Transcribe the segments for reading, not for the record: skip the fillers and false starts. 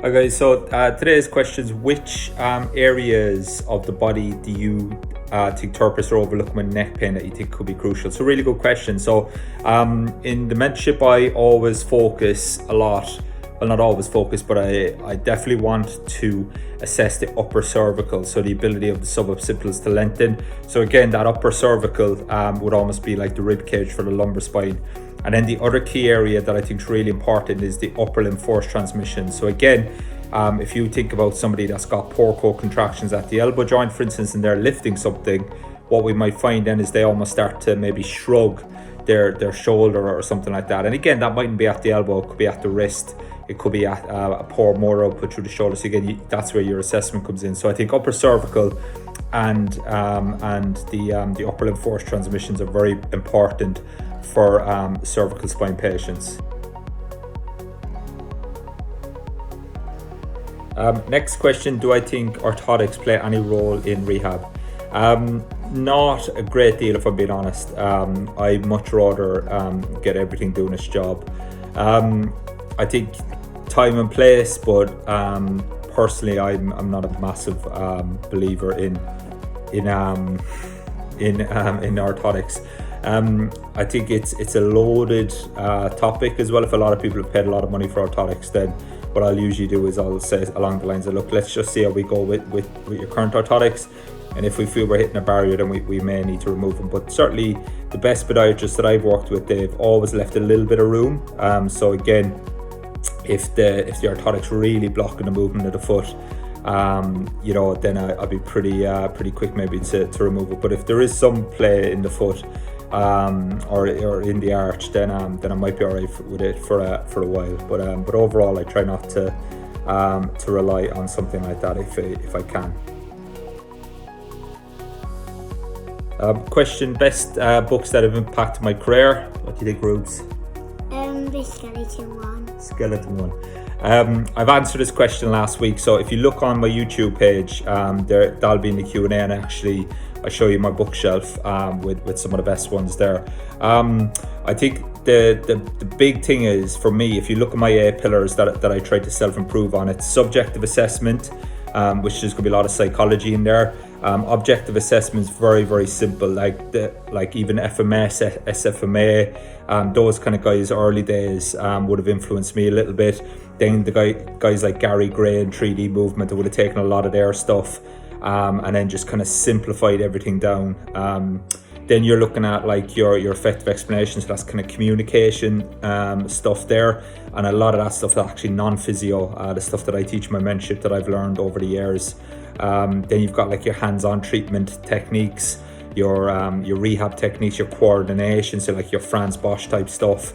Okay, so today's question is which areas of the body do you think therapists are overlooking with neck pain that you think could be crucial? So really good question. So in the mentorship, I always focus a lot, well not always focus, but I definitely want to assess the upper cervical, so the ability of the suboccipitals to lengthen. So again, that upper cervical would almost be like the rib cage for the lumbar spine. And then the other key area that I think is really important is the upper limb force transmission. So again, if you think about somebody that's got poor core contractions at the elbow joint, for instance, and they're lifting something, what we might find then is they almost start to maybe shrug their shoulder or something like that. And again, that mightn't be at the elbow, it could be at the wrist, it could be at a poor motor output through the shoulder. So again, that's where your assessment comes in. So I think upper cervical and the upper limb force transmissions are very important for cervical spine patients. Next question, do I think orthotics play any role in rehab? Not a great deal, if I'm being honest. I'd much rather get everything doing its job. I think time and place, but personally I'm not a massive believer in orthotics. I think it's a loaded topic as well. If a lot of people have paid a lot of money for orthotics, then what I'll usually do is I'll say along the lines of, look, let's just see how we go with your current orthotics, and if we feel we're hitting a barrier, then we may need to remove them. But certainly the best podiatrists that I've worked with, they've always left a little bit of room. So again, if the orthotics really blocking the movement of the foot, then I'll be pretty quick maybe to remove it. But if there is some play in the foot or in the arch, then I might be alright with it for a while. But overall, I try not to rely on something like that if I can. Question: best books that have impacted my career. What do you think, Rubes? The skeleton one. Skeleton one. I've answered this question last week, so if you look on my YouTube page, that'll be in the Q&A, and actually I show you my bookshelf with some of the best ones there. I think the big thing is, for me, if you look at my 8 pillars that I try to self-improve on, it's subjective assessment, which there's going to be a lot of psychology in there. Objective assessment is very, very simple, like even FMS, SFMA, those kind of guys early days would have influenced me a little bit. Then the guys like Gary Gray and 3D movement, I would have taken a lot of their stuff and then just kind of simplified everything down. Then you're looking at like your effective explanation, so that's kind of communication stuff there, and a lot of that stuff is actually non-physio, the stuff that I teach in my mentorship that I've learned over the years. Then you've got like your hands-on treatment techniques, your rehab techniques, your coordination, so like your Franz Bosch type stuff,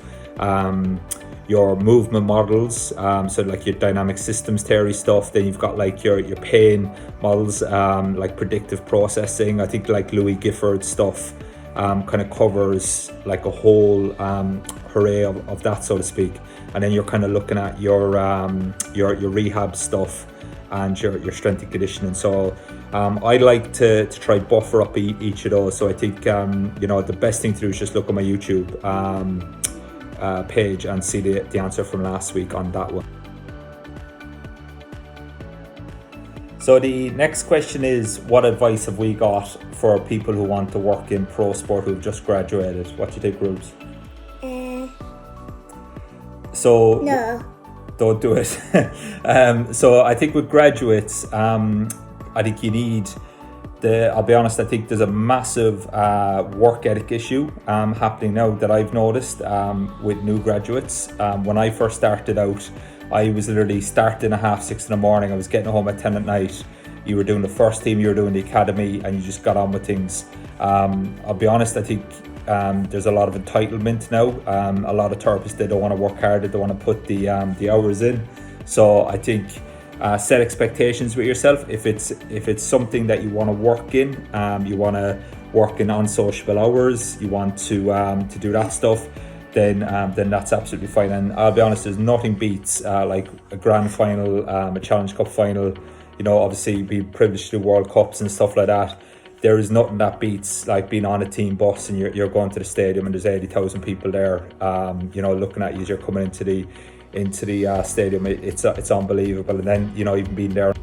your movement models, so like your dynamic systems theory stuff. Then you've got like your pain models, like predictive processing. I think like Louis Gifford's stuff kind of covers like a whole array of that, so to speak. And then you're kind of looking at your rehab stuff and your strength and conditioning. So I like to try buffer up each of those. So I think the best thing to do is just look at my YouTube page and see the answer from last week on that one. So the next question is, what advice have we got for people who want to work in pro sport who've just graduated? What do you think, Rubes? No. Don't do it. So I think with graduates, I think you need I'll be honest, I think there's a massive work ethic issue happening now that I've noticed with new graduates. When I first started out, I was literally starting at 6:30 in the morning. I was getting home at 10 at night. You were doing the first team, you were doing the academy, and you just got on with things. I'll be honest, I think there's a lot of entitlement now. A lot of therapists, they don't want to work hard, they don't want to put the hours in. So I think set expectations with yourself. If it's something that you want to work in, you want to work in unsociable hours, you want to do that stuff, then that's absolutely fine. And I'll be honest, there's nothing beats like a grand final, a Challenge Cup final. Obviously being privileged to do World Cups and stuff like that. There is nothing that beats like being on a team bus and you're going to the stadium and there's 80,000 people there, looking at you as you're coming into into the stadium. It's unbelievable. And then, you know, even being there.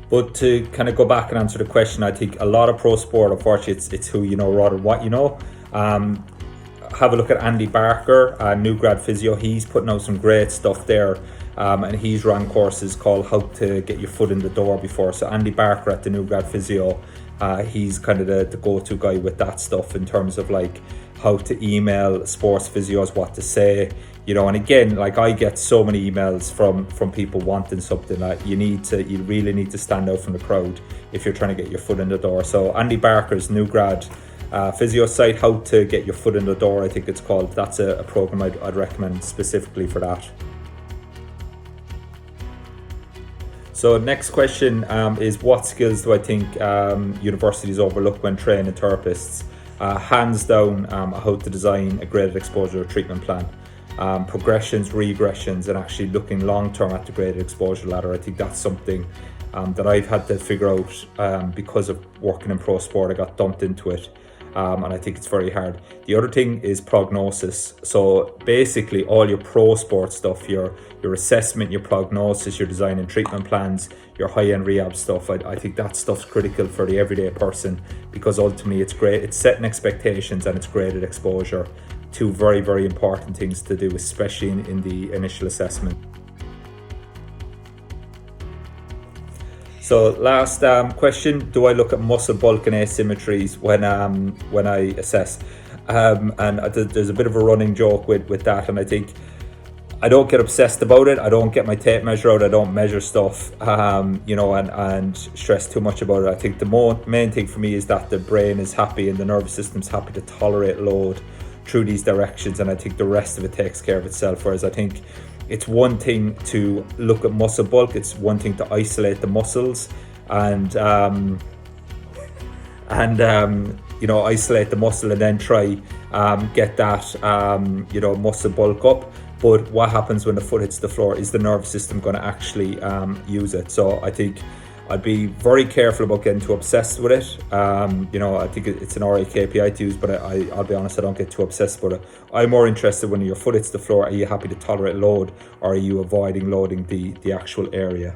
But to kind of go back and answer the question, I think a lot of pro sport, unfortunately, it's who you know rather than what you know. Have a look at Andy Barker, new grad physio. He's putting out some great stuff there, and he's run courses called How to Get Your Foot in the Door before. So Andy Barker at the new grad physio, he's kind of the go-to guy with that stuff in terms of like how to email sports physios, what to say, you know. And again, like I get so many emails from people wanting something. Like you really need to stand out from the crowd if you're trying to get your foot in the door. So Andy Barker's new grad physio site, How to Get Your Foot in the Door, I think it's called. That's a program I'd recommend specifically for that. So next question is, what skills do I think universities overlook when training therapists? Hands down, how to design a graded exposure treatment plan. Progressions, regressions, and actually looking long term at the graded exposure ladder. I think that's something that I've had to figure out because of working in pro sport. I got dumped into it. And I think it's very hard. The other thing is prognosis. So basically all your pro sport stuff, your assessment, your prognosis, your design and treatment plans, your high-end rehab stuff, I think that stuff's critical for the everyday person, because ultimately it's great. It's setting expectations and it's graded exposure. Two very, very important things to do, especially in the initial assessment. So last question, do I look at muscle bulk and asymmetries when I assess? And there's a bit of a running joke with that, and I think I don't get obsessed about it. I don't get my tape measure out. I don't measure stuff, you know, and stress too much about it. I think the main thing for me is that the brain is happy and the nervous system's happy to tolerate load through these directions, and I think the rest of it takes care of itself. Whereas I think it's one thing to look at muscle bulk, it's one thing to isolate the muscles and you know, isolate the muscle and then try get that you know, muscle bulk up. But what happens when the foot hits the floor? Is the nervous system going to actually use it? So I think I'd be very careful about getting too obsessed with it. You know, I think it's an alright KPI to use, but I'll be honest, I don't get too obsessed with it. I'm more interested when your foot hits the floor, are you happy to tolerate load, or are you avoiding loading the actual area?